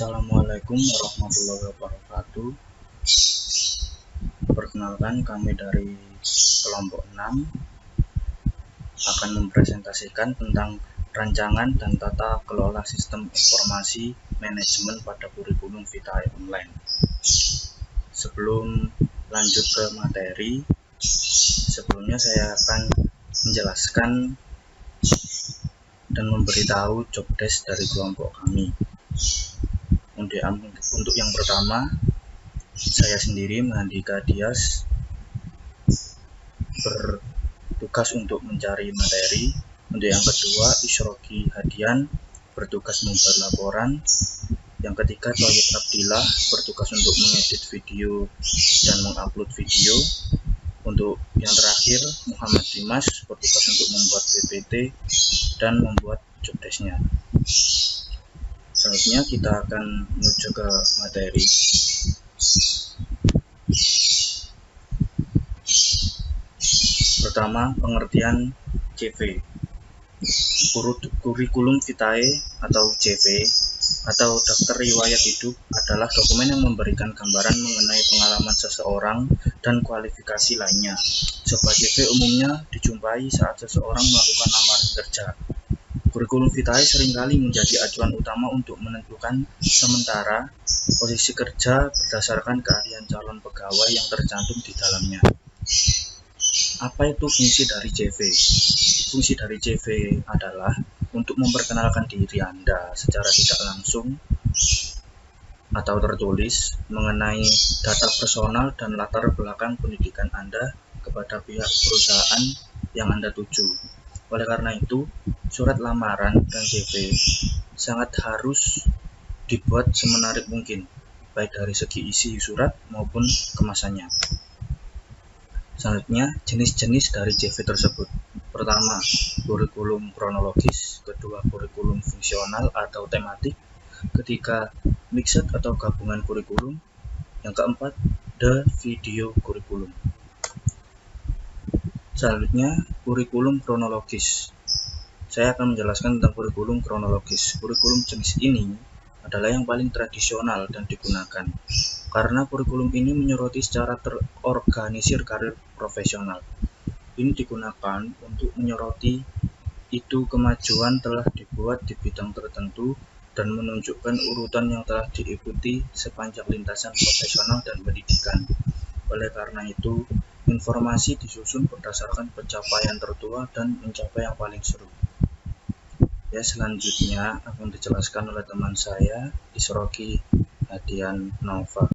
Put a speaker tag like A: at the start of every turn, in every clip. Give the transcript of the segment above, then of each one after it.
A: Assalamualaikum warahmatullahi wabarakatuh. Perkenalkan, kami dari kelompok 6 akan mempresentasikan tentang rancangan dan tata kelola sistem informasi manajemen pada kurikulum Vitae Online. Sebelum lanjut ke materi, sebelumnya saya akan menjelaskan dan memberitahu job desk dari kelompok kami. Untuk yang pertama, saya sendiri Mahandika Dias bertugas untuk mencari materi. Untuk yang kedua, Isroki Hadian bertugas membuat laporan. Yang ketiga, Toyib Abdillah bertugas untuk mengedit video dan mengupload video. Untuk yang terakhir, Muhammad Dimas bertugas untuk membuat PPT dan membuat job desk-nya. Selanjutnya kita akan menuju ke materi. Pertama, pengertian CV. Kurikulum Vitae atau CV atau daftar riwayat hidup adalah dokumen yang memberikan gambaran mengenai pengalaman seseorang dan kualifikasi lainnya. Sebuah CV umumnya dijumpai saat seseorang melakukan lamaran kerja. Kurikulum Vitae seringkali menjadi acuan utama untuk menentukan sementara posisi kerja berdasarkan keahlian calon pegawai yang tercantum di dalamnya. Apa itu fungsi dari CV? Fungsi dari CV adalah untuk memperkenalkan diri Anda secara tidak langsung atau tertulis mengenai data personal dan latar belakang pendidikan Anda kepada pihak perusahaan yang Anda tuju. Oleh karena itu, surat lamaran dan CV sangat harus dibuat semenarik mungkin, baik dari segi isi surat maupun kemasannya. Selanjutnya, jenis-jenis dari CV tersebut. Pertama, kurikulum kronologis. Kedua, kurikulum fungsional atau tematik. Ketiga, mixed atau gabungan kurikulum. Yang keempat, the video kurikulum. Selanjutnya, kurikulum kronologis. Saya akan menjelaskan tentang kurikulum kronologis. Kurikulum jenis ini adalah yang paling tradisional dan digunakan karena kurikulum ini menyoroti secara terorganisir karir profesional. Ini digunakan untuk menyoroti itu kemajuan telah dibuat di bidang tertentu dan menunjukkan urutan yang telah diikuti sepanjang lintasan profesional dan pendidikan. Oleh karena itu, informasi disusun berdasarkan pencapaian tertua dan mencapai yang paling seru. Ya, selanjutnya akan dijelaskan oleh teman saya, Isroki Hadian Nova.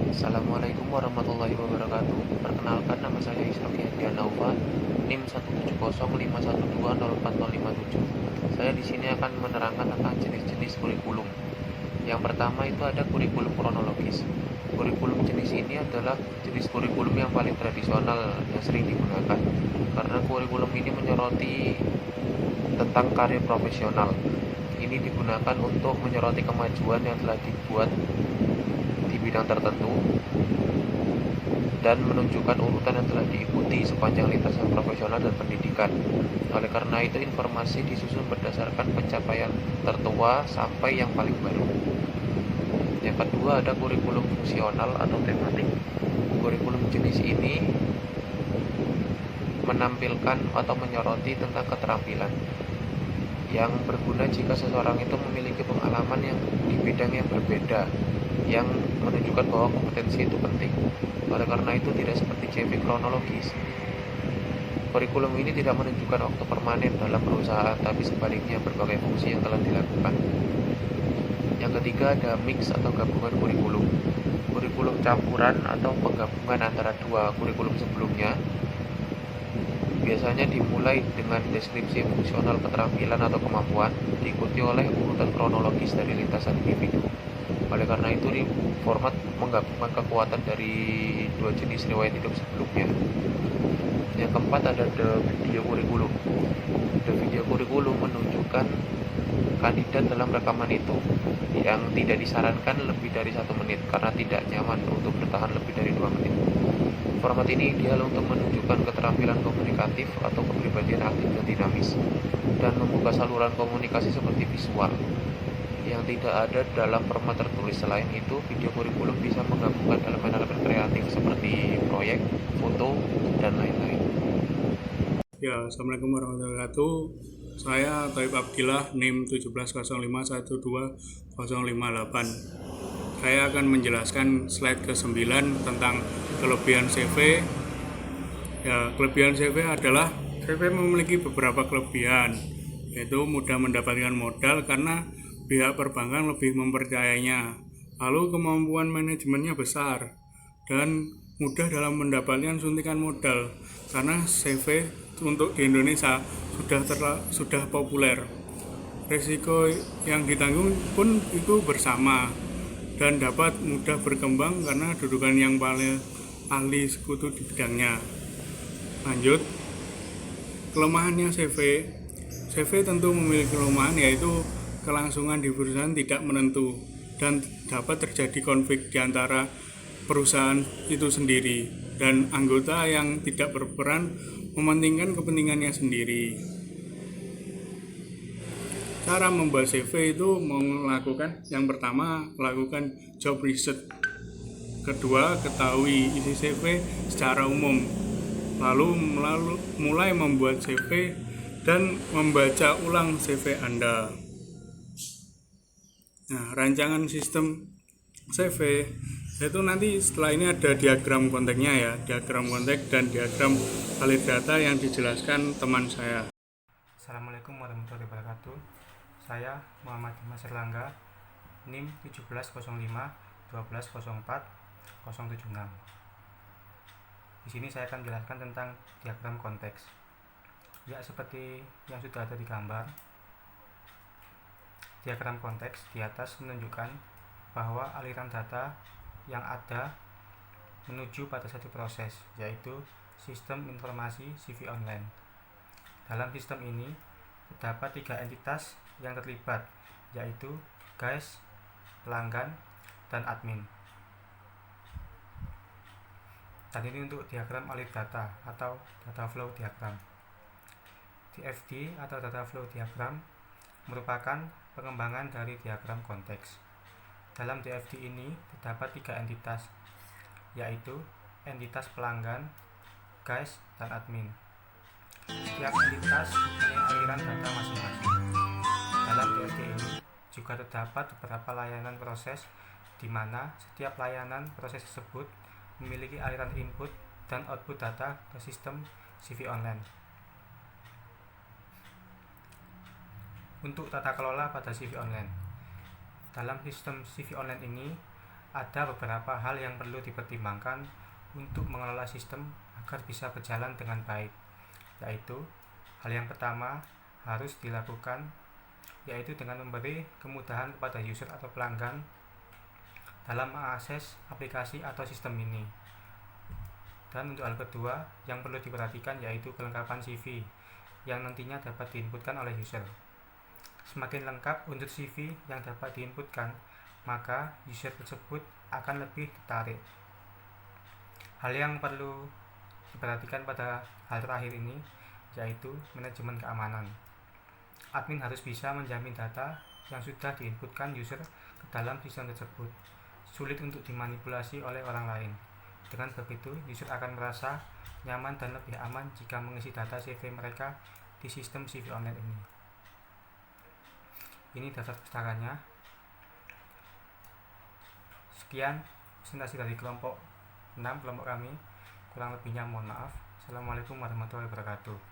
B: Assalamualaikum warahmatullahi wabarakatuh. Perkenalkan, nama saya Isroki Hadian Nova, NIM 17050120457. Saya di sini akan menerangkan tentang jenis-jenis kurikulum. Yang pertama itu ada kurikulum kronologis. Kurikulum jenis ini adalah jenis kurikulum yang paling tradisional yang sering digunakan karena kurikulum ini menyoroti tentang karir profesional. Ini digunakan untuk menyoroti kemajuan yang telah dibuat di bidang tertentu dan menunjukkan urutan yang telah diikuti sepanjang lintasan profesional dan pendidikan. Oleh karena itu, informasi disusun berdasarkan pencapaian tertua sampai yang paling baru. Yang kedua ada kurikulum fungsional atau tematik. Kurikulum jenis ini menampilkan atau menyoroti tentang keterampilan yang berguna jika seseorang itu memiliki pengalaman yang di bidang yang berbeda, yang menunjukkan bahwa kompetensi itu penting. Oleh karena itu, tidak seperti CV kronologis. Kurikulum ini tidak menunjukkan waktu permanen dalam perusahaan, tapi sebaliknya berbagai fungsi yang telah dilakukan. Yang ketiga ada mix atau gabungan kurikulum. Kurikulum campuran atau penggabungan antara dua kurikulum sebelumnya. Biasanya dimulai dengan deskripsi fungsional keterampilan atau kemampuan, diikuti oleh urutan kronologis dari lintasan individu. Oleh karena itu, di format menggabungkan kekuatan dari dua jenis riwayat hidup sebelumnya. Yang keempat ada the video kurikulum. The video kurikulum menunjukkan kandidat dalam rekaman itu yang tidak disarankan lebih dari 1 menit karena tidak nyaman untuk bertahan lebih dari 2 menit. Format ini ideal untuk menunjukkan keterampilan komunikatif atau kepribadian aktif dan dinamis dan membuka saluran komunikasi seperti visual. yang tidak ada dalam format tertulis. Selain itu, video kurikulum bisa menggabungkan elemen-elemen kreatif seperti proyek, foto, dan lain-lain.
C: Ya, Assalamualaikum warahmatullahi wabarakatuh. Saya Taib Abdillah, NIM 1705120058. Saya akan menjelaskan slide ke-9 tentang kelebihan CV. Ya, kelebihan CV adalah CV memiliki beberapa kelebihan, yaitu mudah mendapatkan modal karena pihak perbankan lebih mempercayainya. Lalu kemampuan manajemennya besar dan mudah dalam mendapatkan suntikan modal karena CV untuk di Indonesia sudah populer. Risiko yang ditanggung pun itu bersama dan dapat mudah berkembang karena dudukan yang paling ahli sekutu di bidangnya. Lanjut, kelemahannya CV. CV tentu memiliki kelemahan, yaitu kelangsungan di perusahaan tidak menentu dan dapat terjadi konflik di antara perusahaan itu sendiri dan anggota yang tidak berperan mementingkan kepentingannya sendiri. Cara membuat CV itu melakukan, yang pertama, lakukan job research. Kedua, ketahui isi CV secara umum. Lalu mulai membuat CV dan membaca ulang CV Anda. Nah, rancangan sistem CV itu nanti setelah ini ada diagram konteksnya ya, diagram konteks dan diagram alur data yang dijelaskan teman saya.
D: Assalamualaikum warahmatullahi wabarakatuh. Saya Muhammad Dimas Erlangga, NIM 170512040076. Di sini saya akan menjelaskan tentang diagram konteks. Ya, seperti yang sudah ada di gambar, diagram konteks di atas menunjukkan bahwa aliran data yang ada menuju pada satu proses, yaitu sistem informasi CV online. Dalam sistem ini terdapat 3 entitas yang terlibat, yaitu guys, pelanggan, dan admin. Dan ini untuk diagram alur data atau data flow diagram. DFD atau data flow diagram merupakan pengembangan dari diagram konteks. Dalam DFD ini terdapat 3 entitas, yaitu entitas pelanggan, guys, dan admin. Setiap entitas mempunyai aliran data masing-masing. Dalam DFD ini juga terdapat beberapa layanan proses di mana setiap layanan proses tersebut memiliki aliran input dan output data ke sistem CV online. Untuk tata kelola pada CV online. Dalam sistem CV online ini ada beberapa hal yang perlu dipertimbangkan untuk mengelola sistem agar bisa berjalan dengan baik, yaitu hal yang pertama harus dilakukan, yaitu dengan memberi kemudahan kepada user atau pelanggan dalam mengakses aplikasi atau sistem ini. Dan untuk hal kedua yang perlu diperhatikan yaitu kelengkapan CV yang nantinya dapat diinputkan oleh user. Semakin lengkap untuk CV yang dapat diinputkan, maka user tersebut akan lebih tertarik. Hal yang perlu diperhatikan pada hal terakhir ini yaitu manajemen keamanan. Admin harus bisa menjamin data yang sudah diinputkan user ke dalam sistem tersebut sulit untuk dimanipulasi oleh orang lain. Dengan begitu, user akan merasa nyaman dan lebih aman jika mengisi data CV mereka di sistem CV online ini. Ini data pustakannya. Sekian presentasi dari kelompok 6, kelompok kami. Kurang lebihnya mohon maaf. Assalamualaikum warahmatullahi wabarakatuh.